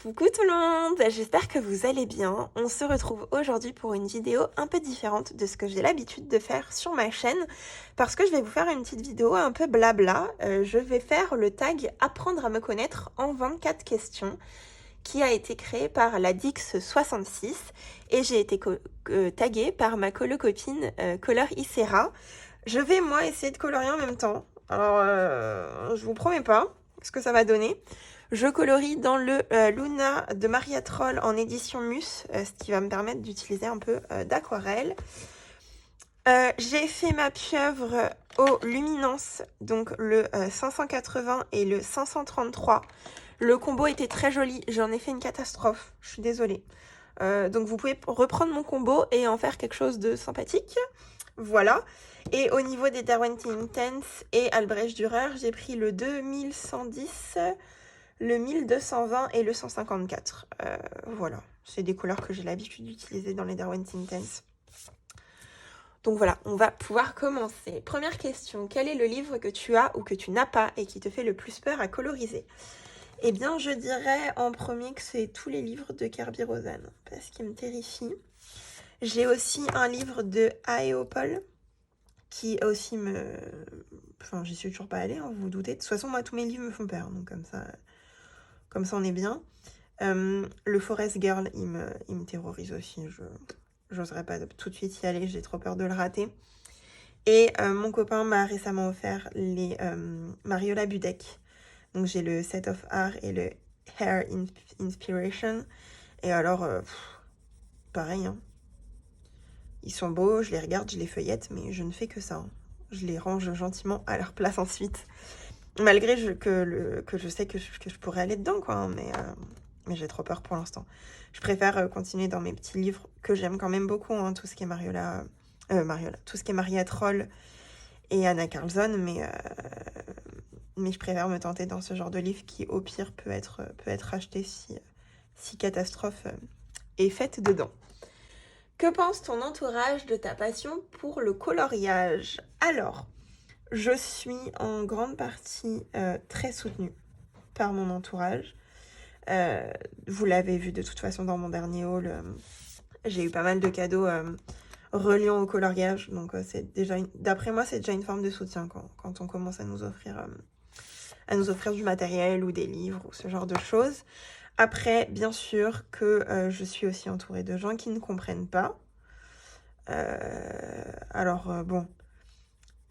Coucou tout le monde, j'espère que vous allez bien. On se retrouve aujourd'hui pour une vidéo un peu différente de ce que j'ai l'habitude de faire sur ma chaîne parce que je vais vous faire une petite vidéo un peu blabla. Je vais faire le tag Apprendre à me connaître en 24 questions qui a été créé par la Dix66 et j'ai été taguée par ma copine Color Isera. Je vais moi essayer de colorier en même temps. Alors je vous promets pas ce que ça va donner. Je colorie dans le Luna de Maria Troll en édition Mus, ce qui va me permettre d'utiliser un peu d'aquarelle. J'ai fait ma pieuvre aux luminances, donc le 580 et le 533. Le combo était très joli, j'en ai fait une catastrophe, je suis désolée. Donc vous pouvez reprendre mon combo et en faire quelque chose de sympathique. Voilà. Et au niveau des Derwent Intense et Albrecht Dürer, j'ai pris le 2110, le 1220 et le 154. Voilà, c'est des couleurs que j'ai l'habitude d'utiliser dans les Derwent Intense. Donc voilà, on va pouvoir commencer. Première question, quel est le livre que tu as ou que tu n'as pas et qui te fait le plus peur à coloriser? Eh bien, je dirais en premier que c'est tous les livres de Kerby Rosanes, parce qu'ils me terrifient. J'ai aussi un livre de Aéopole, qui aussi me... Enfin, j'y suis toujours pas allée, hein, vous vous doutez. De toute façon, moi, tous mes livres me font peur, donc comme ça on est bien. Le Forest Girl, il me terrorise aussi. J'oserais pas tout de suite y aller, j'ai trop peur de le rater. Et mon copain m'a récemment offert les Mariola Budek. Donc j'ai le Set of Art et le Hair Inspiration. Et alors, pareil, hein. Ils sont beaux, je les regarde, je les feuillette, mais je ne fais que ça. Hein. Je les range gentiment à leur place ensuite. Malgré que je sais que je pourrais aller dedans, quoi. Hein, mais j'ai trop peur pour l'instant. Je préfère continuer dans mes petits livres que j'aime quand même beaucoup, hein, tout ce qui est Mariola, tout ce qui est Maria Troll et Anna Carlson, mais je préfère me tenter dans ce genre de livre qui, au pire, peut être acheté si catastrophe est faite dedans. Que pense ton entourage de ta passion pour le coloriage? Alors, je suis en grande partie très soutenue par mon entourage. Vous l'avez vu de toute façon dans mon dernier haul, j'ai eu pas mal de cadeaux reliant au coloriage. Donc c'est déjà d'après moi, c'est déjà une forme de soutien quand on commence à nous offrir du matériel ou des livres ou ce genre de choses. Après, bien sûr que je suis aussi entourée de gens qui ne comprennent pas. Bon,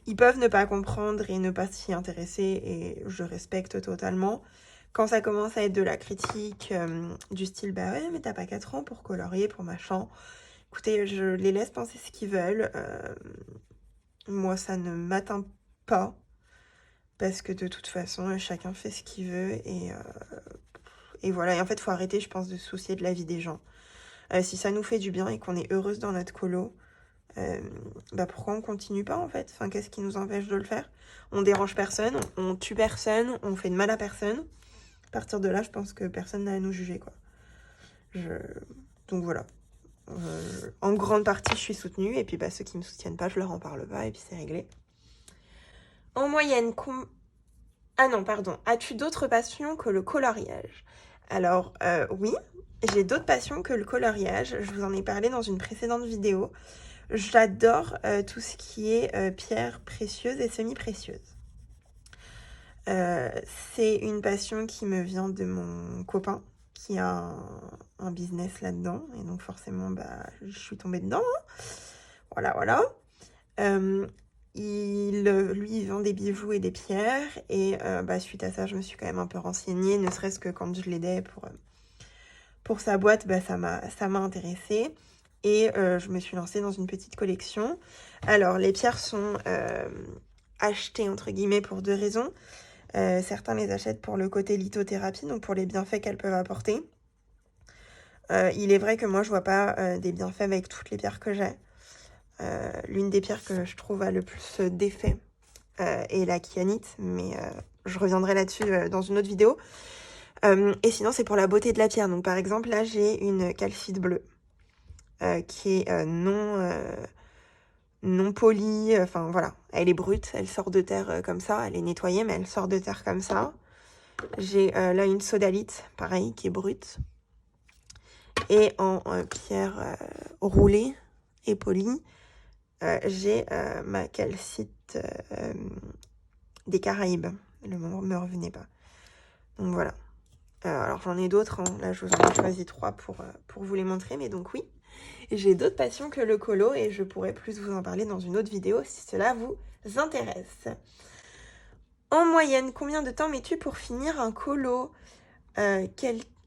ils peuvent ne pas comprendre et ne pas s'y intéresser et je respecte totalement. Quand ça commence à être de la critique, du style « Bah ouais, mais t'as pas 4 ans pour colorier, pour machin », écoutez, je les laisse penser ce qu'ils veulent. Moi, ça ne m'atteint pas parce que de toute façon, chacun fait ce qu'il veut et voilà. Et en fait, il faut arrêter, je pense, de se soucier de la vie des gens. Si ça nous fait du bien et qu'on est heureuse dans notre colo, pourquoi on continue pas en fait? Enfin, qu'est-ce qui nous empêche de le faire? On dérange personne, on tue personne, on fait de mal à personne. À partir de là, je pense que personne n'a à nous juger, quoi. Donc voilà. En grande partie, je suis soutenue, et puis ceux qui me soutiennent pas, je leur en parle pas, et puis c'est réglé. En moyenne, ah non, pardon. As-tu d'autres passions que le coloriage? Alors, oui, j'ai d'autres passions que le coloriage. Je vous en ai parlé dans une précédente vidéo. J'adore tout ce qui est pierres précieuses et semi-précieuses. C'est une passion qui me vient de mon copain qui a un business là-dedans. Et donc forcément, je suis tombée dedans. Hein. Voilà. Lui, il vend des bijoux et des pierres. Et suite à ça, je me suis quand même un peu renseignée, ne serait-ce que quand je l'aidais pour sa boîte, ça m'a intéressée. Et je me suis lancée dans une petite collection. Alors, les pierres sont achetées, entre guillemets, pour 2 raisons. Certains les achètent pour le côté lithothérapie, donc pour les bienfaits qu'elles peuvent apporter. Il est vrai que moi, je vois pas des bienfaits avec toutes les pierres que j'ai. L'une des pierres que je trouve a le plus d'effet est la kyanite, mais je reviendrai là-dessus dans une autre vidéo. Et sinon, c'est pour la beauté de la pierre. Donc, par exemple, là, j'ai une calcite bleue qui est non polie. Enfin, voilà. Elle est brute. Elle sort de terre comme ça. Elle est nettoyée, mais elle sort de terre comme ça. J'ai là une sodalite, pareil, qui est brute. Et en pierre roulée et polie, j'ai ma calcite des Caraïbes. Le mot me revenait pas. Donc voilà. Alors j'en ai d'autres, hein. Là je vous en ai choisi 3 pour vous les montrer, mais donc oui, j'ai d'autres passions que le colo et je pourrais plus vous en parler dans une autre vidéo si cela vous intéresse. En moyenne, combien de temps mets-tu pour finir un colo?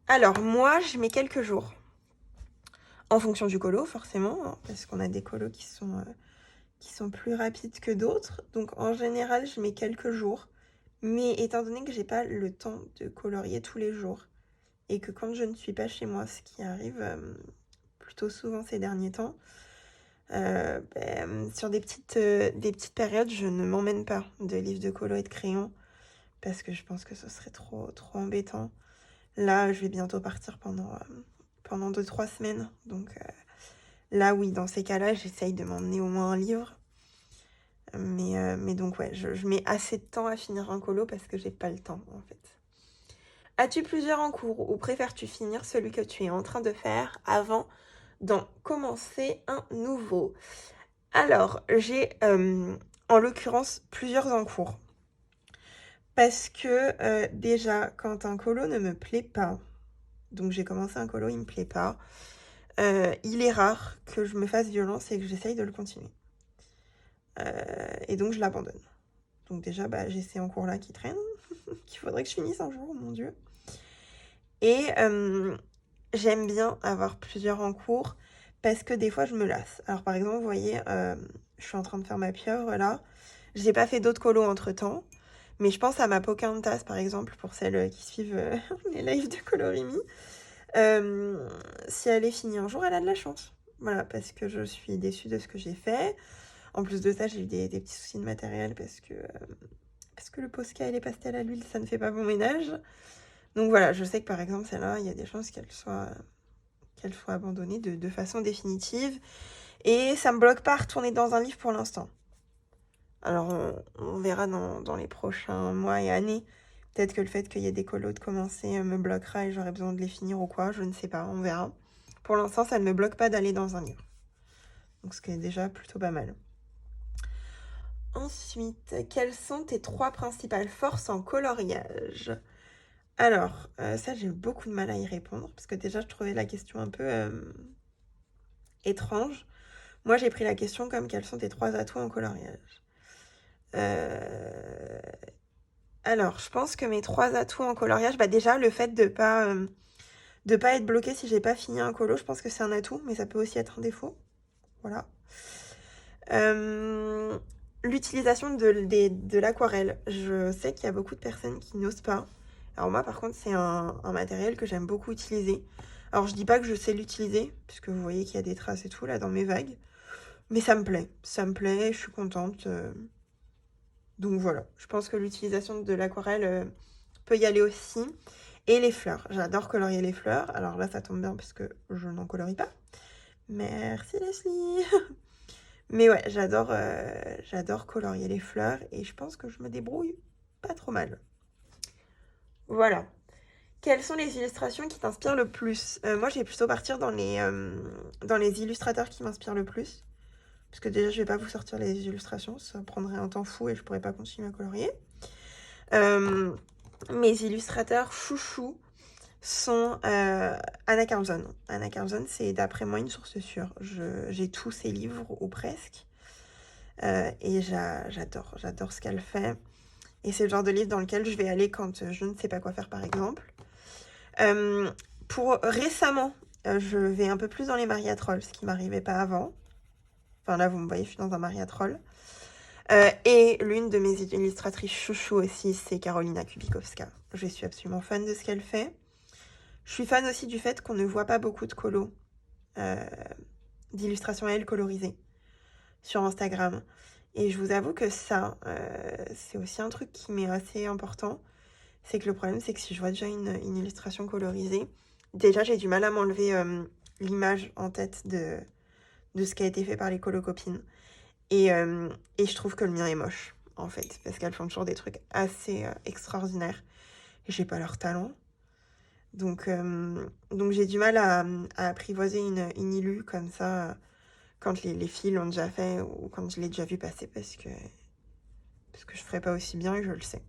Alors moi je mets quelques jours. En fonction du colo forcément, hein, parce qu'on a des colos qui sont plus rapides que d'autres. Donc en général je mets quelques jours. Mais étant donné que j'ai pas le temps de colorier tous les jours et que quand je ne suis pas chez moi, ce qui arrive plutôt souvent ces derniers temps, sur des petites périodes, je ne m'emmène pas de livres de colo et de crayons parce que je pense que ce serait trop embêtant. Là, je vais bientôt partir pendant 2-3 semaines. Donc là, oui, dans ces cas-là, j'essaye de m'emmener au moins un livre. Mais donc ouais, je mets assez de temps à finir un colo parce que j'ai pas le temps en fait. As-tu plusieurs en cours ou préfères-tu finir celui que tu es en train de faire avant d'en commencer un nouveau? Alors, j'ai en l'occurrence plusieurs en cours. Parce que déjà, quand un colo ne me plaît pas, donc j'ai commencé un colo, il me plaît pas, il est rare que je me fasse violence et que j'essaye de le continuer. Et donc je l'abandonne. Donc déjà, j'ai ces en cours là qui traînent, qu'il faudrait que je finisse un jour, mon Dieu. Et j'aime bien avoir plusieurs en cours parce que des fois je me lasse. Alors par exemple, vous voyez, je suis en train de faire ma pieuvre là. J'ai pas fait d'autres colos entre temps, mais je pense à ma Pocahontas par exemple, pour celles qui suivent les lives de Colorimi. Si elle est finie un jour, elle a de la chance. Voilà, parce que je suis déçue de ce que j'ai fait. En plus de ça, j'ai eu des petits soucis de matériel parce que le Posca et les pastels à l'huile, ça ne fait pas bon ménage. Donc voilà, je sais que par exemple, celle-là, il y a des chances qu'elle soit abandonnée de façon définitive. Et ça me bloque pas à retourner dans un livre pour l'instant. Alors, on verra dans les prochains mois et années. Peut-être que le fait qu'il y ait des colos de commencer me bloquera et j'aurai besoin de les finir ou quoi, je ne sais pas, on verra. Pour l'instant, ça ne me bloque pas d'aller dans un livre. Donc, ce qui est déjà plutôt pas mal. Ensuite, quelles sont tes 3 principales forces en coloriage? Alors, ça, j'ai eu beaucoup de mal à y répondre, parce que déjà, je trouvais la question un peu étrange. Moi, j'ai pris la question comme quels sont tes 3 atouts en coloriage. Alors, je pense que mes 3 atouts en coloriage, déjà, le fait de pas être bloqué si j'ai pas fini un colo, je pense que c'est un atout, mais ça peut aussi être un défaut. Voilà. L'utilisation de l'aquarelle. Je sais qu'il y a beaucoup de personnes qui n'osent pas. Alors moi, par contre, c'est un matériel que j'aime beaucoup utiliser. Alors, je dis pas que je sais l'utiliser, puisque vous voyez qu'il y a des traces et tout, là, dans mes vagues. Mais ça me plaît. Ça me plaît, je suis contente. Donc voilà, je pense que l'utilisation de l'aquarelle peut y aller aussi. Et les fleurs. J'adore colorier les fleurs. Alors là, ça tombe bien, puisque je n'en colorie pas. Merci, Leslie. Mais ouais, j'adore colorier les fleurs et je pense que je me débrouille pas trop mal. Voilà. Quelles sont les illustrations qui t'inspirent le plus? Moi, je vais plutôt partir dans les illustrateurs qui m'inspirent le plus. Parce que déjà, je vais pas vous sortir les illustrations, ça prendrait un temps fou et je pourrais pas continuer à colorier. Mes illustrateurs chouchous sont Anna Carlson. Anna Carlson, c'est d'après moi une source sûre. J'ai tous ses livres, ou presque. Et j'adore ce qu'elle fait. Et c'est le genre de livre dans lequel je vais aller quand je ne sais pas quoi faire, par exemple. Pour récemment, je vais un peu plus dans les mariatrolls, ce qui m'arrivait pas avant. Enfin là, vous me voyez, je suis dans un mariatroll. Et l'une de mes illustratrices chouchou aussi, c'est Karolina Kubikowska. Je suis absolument fan de ce qu'elle fait. Je suis fan aussi du fait qu'on ne voit pas beaucoup de colos, d'illustrations à elle colorisées sur Instagram. Et je vous avoue que ça, c'est aussi un truc qui m'est assez important. C'est que le problème, c'est que si je vois déjà une illustration colorisée, déjà j'ai du mal à m'enlever l'image en tête de ce qui a été fait par les colocopines. Et je trouve que le mien est moche, en fait, parce qu'elles font toujours des trucs assez extraordinaires. j'ai pas leur talent. Donc j'ai du mal à apprivoiser une illu comme ça quand les filles l'ont déjà fait ou quand je l'ai déjà vu passer parce que je ferai pas aussi bien et je le sais.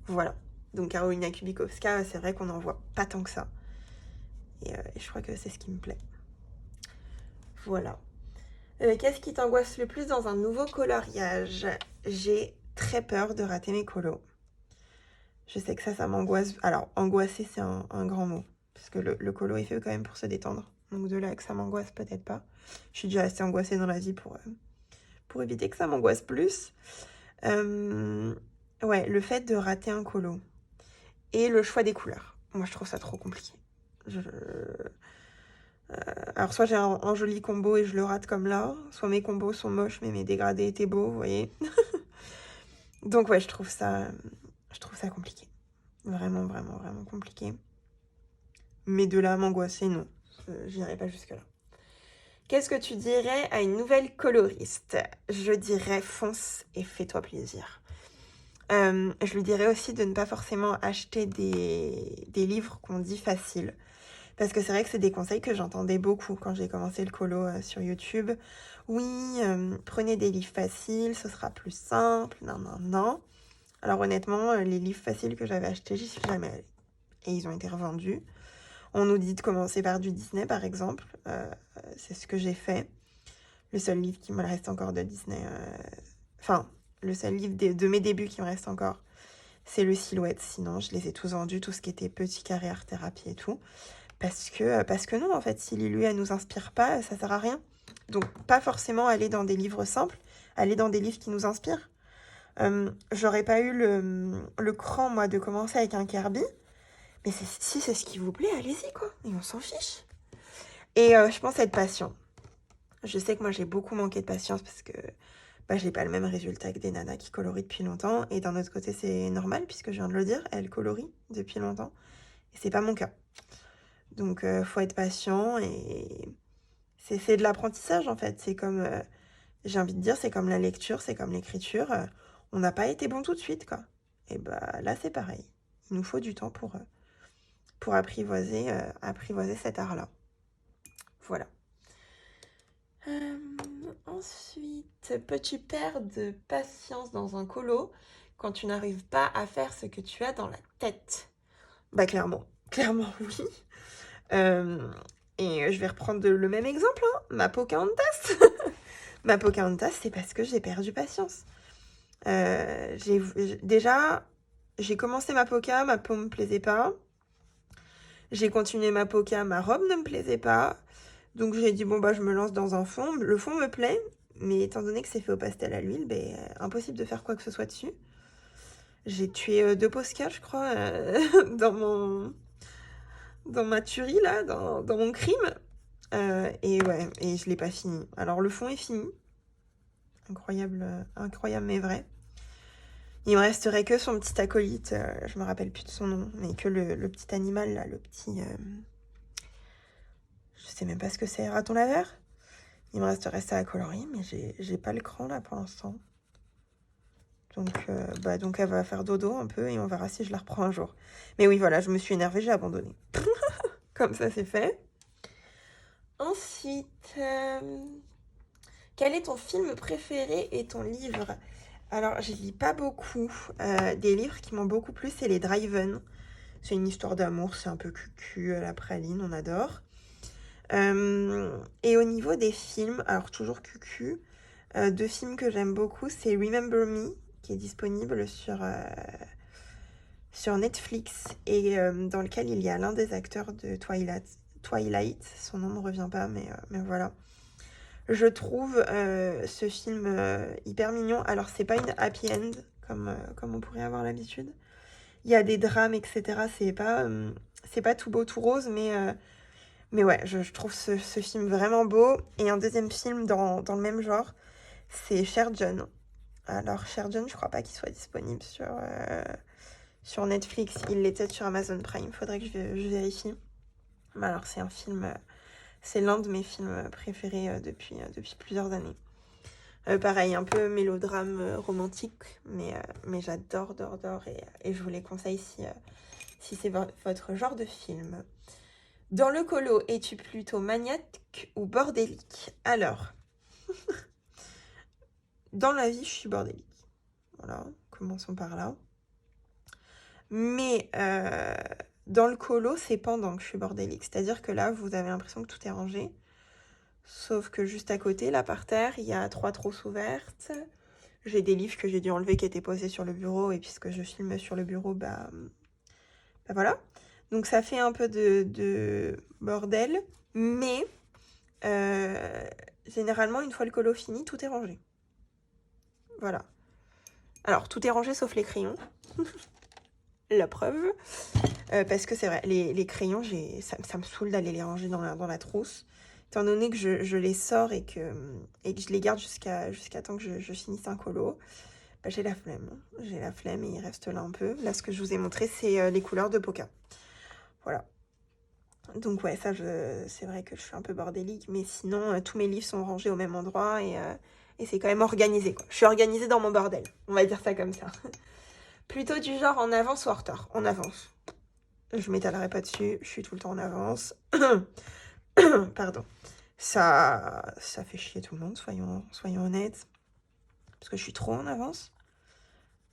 Voilà. Donc Karolina Kubikowska, c'est vrai qu'on n'en voit pas tant que ça. Et je crois que c'est ce qui me plaît. Voilà. Qu'est-ce qui t'angoisse le plus dans un nouveau coloriage? J'ai très peur de rater mes colos. Je sais que ça m'angoisse. Alors, angoisser, c'est un grand mot. Parce que le colo est fait quand même pour se détendre. Donc de là que ça m'angoisse, peut-être pas. Je suis déjà assez angoissée dans la vie pour éviter que ça m'angoisse plus. Ouais, le fait de rater un colo. Et le choix des couleurs. Moi, je trouve ça trop compliqué. Alors, soit j'ai un joli combo et je le rate comme là, soit mes combos sont moches, mais mes dégradés étaient beaux, vous voyez. Donc, ouais, je trouve ça compliqué. Vraiment, vraiment, vraiment compliqué. Mais de là à m'angoisser, non. J'irai pas jusque-là. Qu'est-ce que tu dirais à une nouvelle coloriste? Je dirais fonce et fais-toi plaisir. Je lui dirais aussi de ne pas forcément acheter des livres qu'on dit faciles. Parce que c'est vrai que c'est des conseils que j'entendais beaucoup quand j'ai commencé le colo sur YouTube. Oui, prenez des livres faciles, ce sera plus simple, non. Alors honnêtement, les livres faciles que j'avais achetés, j'y suis jamais allée. Et ils ont été revendus. On nous dit de commencer par du Disney, par exemple. C'est ce que j'ai fait. Le seul livre qui me reste encore de Disney... Enfin, le seul livre de mes débuts qui me reste encore, c'est le Silhouette. Sinon, je les ai tous vendus, tout ce qui était petit carré, art thérapie et tout. Parce que non, en fait, si l'illu, elle nous inspire pas, ça sert à rien. Donc, pas forcément aller dans des livres simples, aller dans des livres qui nous inspirent. J'aurais pas eu le cran, moi, de commencer avec un Kirby. Mais si c'est ce qui vous plaît, allez-y, quoi. Et on s'en fiche. Et je pense être patient. Je sais que moi, j'ai beaucoup manqué de patience parce que j'ai pas le même résultat que des nanas qui colorient depuis longtemps. Et d'un autre côté, c'est normal, puisque je viens de le dire, elles colorient depuis longtemps. Et c'est pas mon cas. Donc, faut être patient et c'est de l'apprentissage, en fait. C'est comme, j'ai envie de dire, c'est comme la lecture, c'est comme l'écriture. On n'a pas été bon tout de suite, quoi. Et bah là, c'est pareil. Il nous faut du temps pour apprivoiser cet art-là. Voilà. Ensuite, peux-tu perdre patience dans un colo quand tu n'arrives pas à faire ce que tu as dans la tête? Bah clairement oui. Et je vais reprendre le même exemple, hein, ma Pocahontas. Ma Pocahontas, c'est parce que j'ai perdu patience. Déjà, j'ai commencé ma Poca, ma peau me plaisait pas. J'ai continué ma Poca, ma robe ne me plaisait pas. Donc j'ai dit, bon, bah je me lance dans un fond. Le fond me plaît, mais étant donné que c'est fait au pastel à l'huile, impossible de faire quoi que ce soit dessus. J'ai tué 2 Posca, je crois, dans ma tuerie, là, dans mon crime. Et ouais, et je l'ai pas fini. Alors le fond est fini. Incroyable mais vrai. Il me resterait que son petit acolyte, je me rappelle plus de son nom, mais que le petit animal, là, le petit... je sais même pas ce que c'est, raton laveur. Il me resterait ça à colorier, mais j'ai pas le cran, là, pour l'instant. Donc elle va faire dodo un peu, et on verra si je la reprends un jour. Mais oui, voilà, je me suis énervée, j'ai abandonné. Comme ça, c'est fait. Ensuite, quel est ton film préféré et ton livre? Alors, je lis pas beaucoup. Des livres qui m'ont beaucoup plu, c'est les Driven. C'est une histoire d'amour, c'est un peu cucu à la praline, on adore. Et au niveau des films, alors toujours cucu, 2 films que j'aime beaucoup, c'est Remember Me, qui est disponible sur Netflix, et dans lequel il y a l'un des acteurs de Twilight. Son nom ne me revient pas, mais voilà. Je trouve ce film hyper mignon. Alors, c'est pas une happy end, comme on pourrait avoir l'habitude. Il y a des drames, etc. C'est pas tout beau, tout rose, mais ouais, je trouve ce film vraiment beau. Et un deuxième film dans le même genre, c'est Cher John. Alors, Cher John, je crois pas qu'il soit disponible sur Netflix. Il l'était sur Amazon Prime. Faudrait que je vérifie. Mais alors, c'est l'un de mes films préférés depuis plusieurs années. Pareil, un peu mélodrame romantique, mais j'adore, et je vous les conseille si c'est votre genre de film. Dans le colo, es-tu plutôt maniaque ou bordélique? Alors, dans la vie, je suis bordélique. Voilà, commençons par là. Mais dans le colo, c'est pendant que je suis bordélique. C'est-à-dire que là, vous avez l'impression que tout est rangé. Sauf que juste à côté, là, par terre, il y a 3 trousses ouvertes. J'ai des livres que j'ai dû enlever qui étaient posés sur le bureau. Et puisque je filme sur le bureau, bah voilà. Donc ça fait un peu de bordel. Mais généralement, une fois le colo fini, tout est rangé. Voilà. Alors, tout est rangé sauf les crayons. La preuve. Parce que c'est vrai, les crayons, ça me saoule d'aller les ranger dans la trousse. Étant donné que je les sors et que je les garde jusqu'à temps que je finisse un colo, bah, j'ai la flemme. J'ai la flemme et il reste là un peu. Là, ce que je vous ai montré, c'est les couleurs de Poca. Voilà. Donc ouais, ça, c'est vrai que je suis un peu bordélique, mais sinon, tous mes livres sont rangés au même endroit et c'est quand même organisé, quoi. Je suis organisée dans mon bordel, on va dire ça comme ça. Plutôt du genre en avance ou en retard? En avance. Je m'étalerai pas dessus, je suis tout le temps en avance. Pardon. Ça fait chier tout le monde, soyons honnêtes. Parce que je suis trop en avance.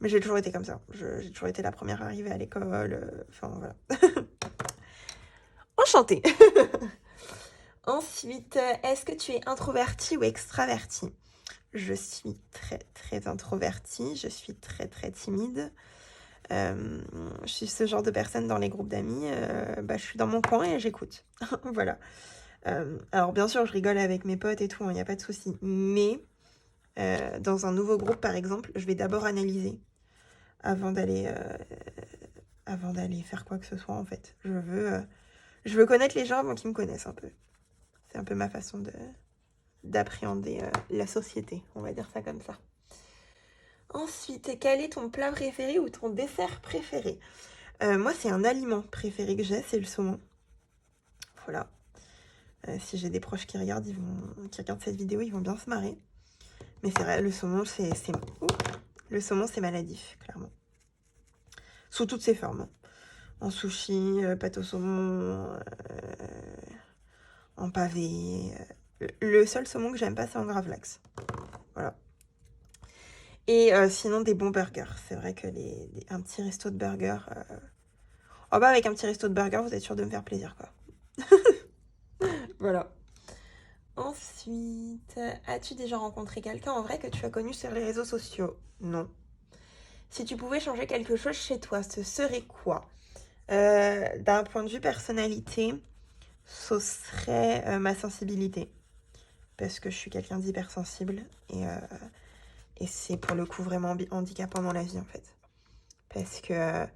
Mais j'ai toujours été comme ça. J'ai toujours été la première arrivée à l'école. Enfin, voilà. Enchantée. Ensuite, est-ce que tu es introvertie ou extravertie? Je suis très introvertie. Je suis très timide. Je suis ce genre de personne dans les groupes d'amis. Je suis dans mon coin et j'écoute. Voilà. Alors bien sûr, je rigole avec mes potes et tout, il n'y a pas de souci. Mais dans un nouveau groupe, par exemple, je vais d'abord analyser avant d'aller faire quoi que ce soit, en fait. Je veux connaître les gens avant qu'ils me connaissent un peu. C'est un peu ma façon d'appréhender la société, on va dire ça comme ça. Ensuite, quel est ton plat préféré ou ton dessert préféré? Moi, c'est un aliment préféré que j'ai, c'est le saumon. Voilà. Si j'ai des proches qui regardent cette vidéo, ils vont bien se marrer. Mais c'est vrai, le saumon, c'est maladif, clairement. Sous toutes ses formes. En sushi, pâte au saumon, en pavé. Le seul saumon que j'aime pas, c'est en gravlax. Voilà. Et sinon, des bons burgers. C'est vrai que un petit resto de burger... avec un petit resto de burger, vous êtes sûr de me faire plaisir, quoi. Voilà. Ensuite, as-tu déjà rencontré quelqu'un en vrai que tu as connu sur les réseaux sociaux? Non. Si tu pouvais changer quelque chose chez toi, ce serait quoi? D'un point de vue personnalité, ce serait ma sensibilité. Parce que je suis quelqu'un d'hypersensible et c'est pour le coup vraiment handicapant dans la vie en fait. Parce que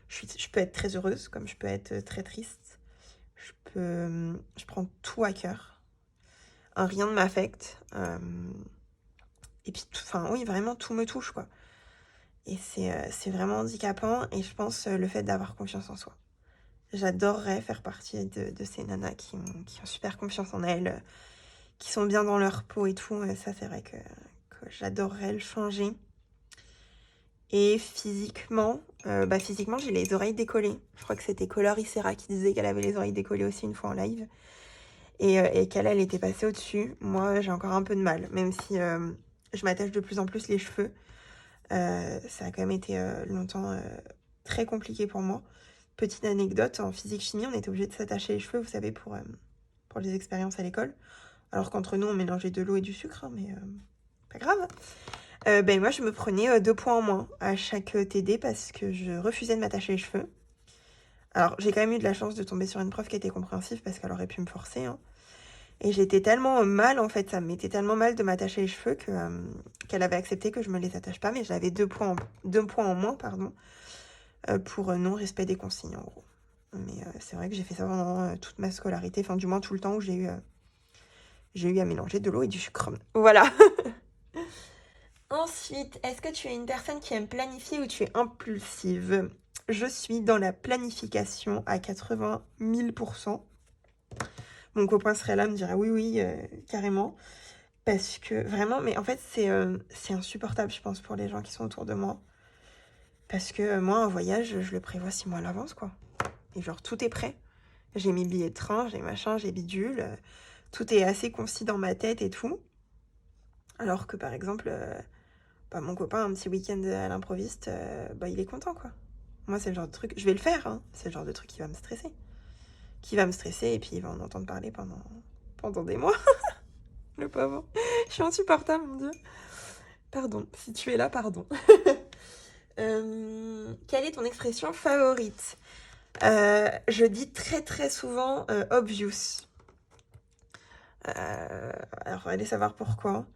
je peux être très heureuse comme je peux être très triste. Je prends tout à cœur. Rien ne m'affecte. Et puis, oui, vraiment tout me touche quoi. Et c'est vraiment handicapant et je pense le fait d'avoir confiance en soi. J'adorerais faire partie de ces nanas qui ont super confiance en elles, qui sont bien dans leur peau et tout. Ça, c'est vrai que j'adorerais le changer. Et physiquement, j'ai les oreilles décollées. Je crois que c'était Color Isera qui disait qu'elle avait les oreilles décollées aussi une fois en live. Et qu'elle était passée au-dessus. Moi, j'ai encore un peu de mal, même si je m'attache de plus en plus les cheveux. Ça a quand même été longtemps très compliqué pour moi. Petite anecdote, en physique-chimie, on était obligé de s'attacher les cheveux, vous savez, pour les expériences à l'école. Alors qu'entre nous, on mélangeait de l'eau et du sucre, hein, mais pas grave. Moi, je me prenais 2 points en moins à chaque TD parce que je refusais de m'attacher les cheveux. Alors, j'ai quand même eu de la chance de tomber sur une prof qui était compréhensive parce qu'elle aurait pu me forcer. Hein. Et j'étais tellement mal, en fait, ça me mettait tellement mal de m'attacher les cheveux qu'elle avait accepté que je me les attache pas, mais j'avais 2 points en moins, pour non-respect des consignes, en gros. Mais c'est vrai que j'ai fait ça pendant toute ma scolarité, enfin du moins tout le temps où j'ai eu à mélanger de l'eau et du sucre. Voilà. Ensuite, est-ce que tu es une personne qui aime planifier ou tu es impulsive? Je suis dans la planification à 80 000%. Mon copain serait là, me dirait oui, carrément. Parce que vraiment, mais en fait, c'est insupportable, je pense, pour les gens qui sont autour de moi. Parce que moi, un voyage, je le prévois 6 mois à l'avance, quoi. Et genre, tout est prêt. J'ai mes billets de train, j'ai machin, j'ai bidule. Tout est assez concis dans ma tête et tout. Alors que, par exemple, mon copain, un petit week-end à l'improviste, il est content, quoi. Moi, c'est le genre de truc... Je vais le faire, hein. C'est le genre de truc qui va me stresser. Qui va me stresser et puis il va en entendre parler pendant des mois. Le pauvre. Je suis insupportable, mon Dieu. Pardon, si tu es là, pardon. Quelle est ton expression favorite? Je dis très très souvent obvious. Alors, allez savoir pourquoi.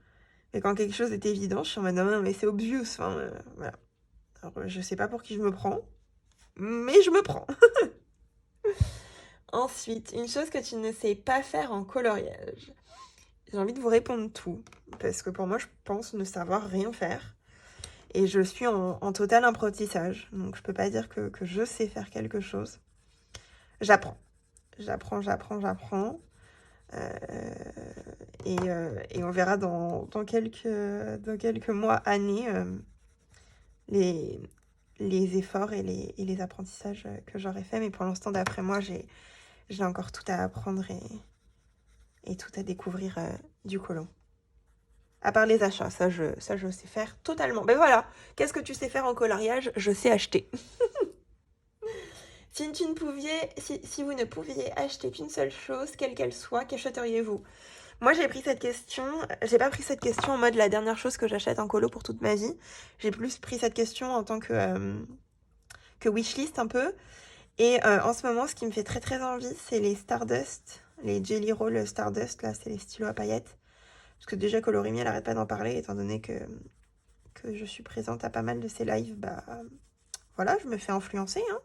Mais quand quelque chose est évident, je suis en mode non, mais c'est obvious. Enfin, voilà. Alors, je sais pas pour qui je me prends, mais je me prends. Ensuite, une chose que tu ne sais pas faire en coloriage. J'ai envie de vous répondre tout, parce que pour moi, je pense ne savoir rien faire. Et je suis en total apprentissage, donc je peux pas dire que je sais faire quelque chose. J'apprends. Et on verra dans quelques mois, années, les efforts et les apprentissages que j'aurais fait. Mais pour l'instant, d'après moi, j'ai encore tout à apprendre et tout à découvrir du colon. À part les achats, ça je sais faire totalement. Ben voilà, qu'est-ce que tu sais faire en coloriage? Je sais acheter. Si vous ne pouviez acheter qu'une seule chose, quelle qu'elle soit, qu'achèteriez-vous? Moi, j'ai pas pris cette question en mode la dernière chose que j'achète en colo pour toute ma vie. J'ai plus pris cette question en tant que wishlist un peu. Et en ce moment, ce qui me fait très très envie, c'est les Stardust, les Jelly Roll Stardust, là, c'est les stylos à paillettes. Parce que déjà, Colorimi, elle arrête pas d'en parler, étant donné que je suis présente à pas mal de ses lives, voilà, je me fais influencer, hein.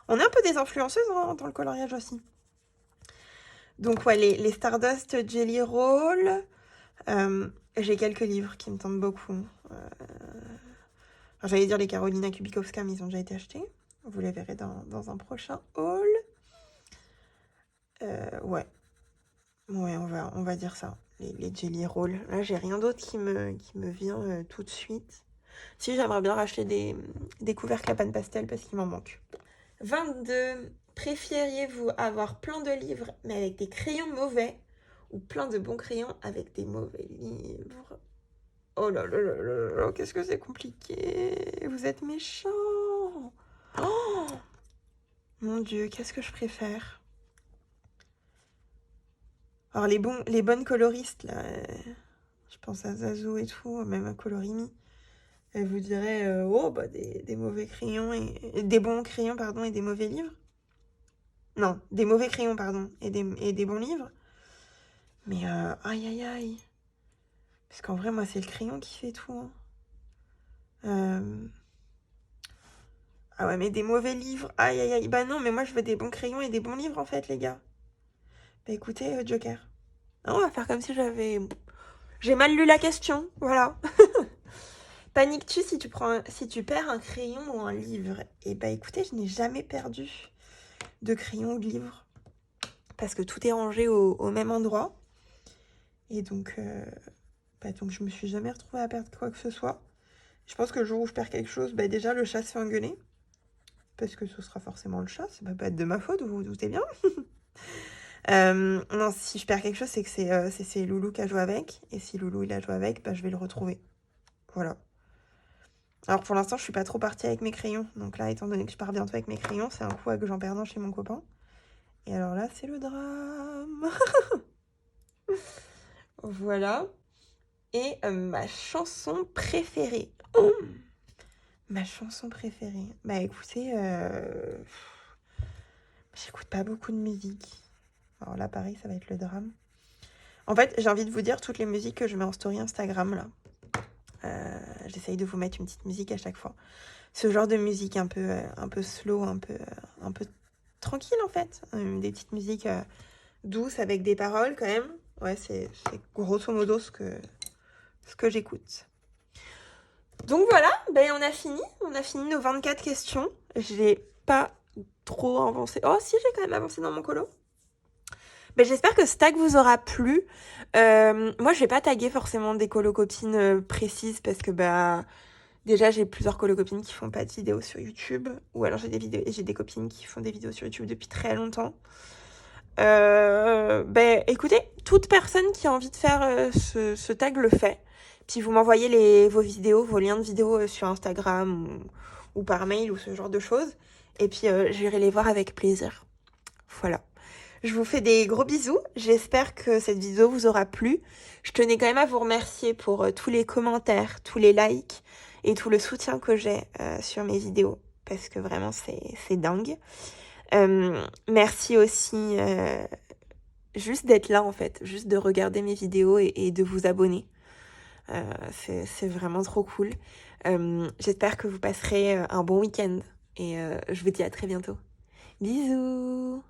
On est un peu des influenceuses dans le coloriage aussi. Donc ouais, les Stardust Jelly Roll. J'ai quelques livres qui me tentent beaucoup. J'allais dire les Carolina Kubikowska, mais ils ont déjà été achetés. Vous les verrez dans un prochain haul. Ouais, on va dire ça. Les Jelly Roll. Là, j'ai rien d'autre qui me vient tout de suite. Si, j'aimerais bien racheter des couvercles à panne pastel parce qu'il m'en manque. 22. Préfériez-vous avoir plein de livres mais avec des crayons mauvais ou plein de bons crayons avec des mauvais livres? Oh là là là là là, qu'est-ce que c'est compliqué. Vous êtes méchants. Oh mon Dieu, qu'est-ce que je préfère? Alors les bonnes coloristes, là, je pense à Zazo et tout, même à Colorimi. Elle vous dirait, des mauvais crayons et des bons crayons, pardon, et des mauvais livres. Non, des mauvais crayons, pardon, et des bons livres. Mais aïe aïe aïe. Parce qu'en vrai, moi, c'est le crayon qui fait tout. Hein. Ah ouais, mais des mauvais livres, aïe aïe aïe. Bah non, mais moi, je veux des bons crayons et des bons livres, en fait, les gars. Bah écoutez, Joker. Ah, on va faire comme si j'ai mal lu la question, voilà. Paniques-tu si tu perds un crayon ou un livre? Et bah écoutez, je n'ai jamais perdu de crayon ou de livre. Parce que tout est rangé au même endroit. Et donc, donc je me suis jamais retrouvée à perdre quoi que ce soit. Je pense que le jour où je perds quelque chose, déjà le chat se fait engueuler. Parce que ce sera forcément le chat, ça va pas être de ma faute, vous vous doutez bien. Non, si je perds quelque chose, c'est que c'est Loulou qui a joué avec. Et si Loulou il a joué avec, je vais le retrouver. Voilà. Alors pour l'instant, je suis pas trop partie avec mes crayons. Donc là, étant donné que je pars bientôt avec mes crayons, c'est un coup avec Jean Perdant chez mon copain. Et alors là, c'est le drame. Voilà. Et ma chanson préférée. Oh, ma chanson préférée. Bah écoutez, j'écoute pas beaucoup de musique. Alors là, pareil, ça va être le drame. En fait, j'ai envie de vous dire toutes les musiques que je mets en story Instagram, là. J'essaye de vous mettre une petite musique à chaque fois. Ce genre de musique un peu slow, un peu tranquille, en fait. Des petites musiques douces avec des paroles, quand même. Ouais, c'est grosso modo ce que j'écoute. Donc voilà, on a fini. On a fini nos 24 questions. J'ai pas trop avancé. Oh si, j'ai quand même avancé dans mon colo. J'espère que ce tag vous aura plu. Moi, je vais pas taguer forcément des colocopines précises parce que déjà j'ai plusieurs colocopines qui font pas de vidéos sur YouTube, ou alors j'ai des copines qui font des vidéos sur YouTube depuis très longtemps. Écoutez, toute personne qui a envie de faire ce tag le fait. Puis vous m'envoyez vos vidéos, vos liens de vidéos sur Instagram ou par mail ou ce genre de choses. Et puis j'irai les voir avec plaisir. Voilà. Je vous fais des gros bisous. J'espère que cette vidéo vous aura plu. Je tenais quand même à vous remercier pour tous les commentaires, tous les likes et tout le soutien que j'ai sur mes vidéos. Parce que vraiment, c'est dingue. Merci aussi juste d'être là en fait, juste de regarder mes vidéos et de vous abonner. C'est vraiment trop cool. J'espère que vous passerez un bon week-end et je vous dis à très bientôt. Bisous!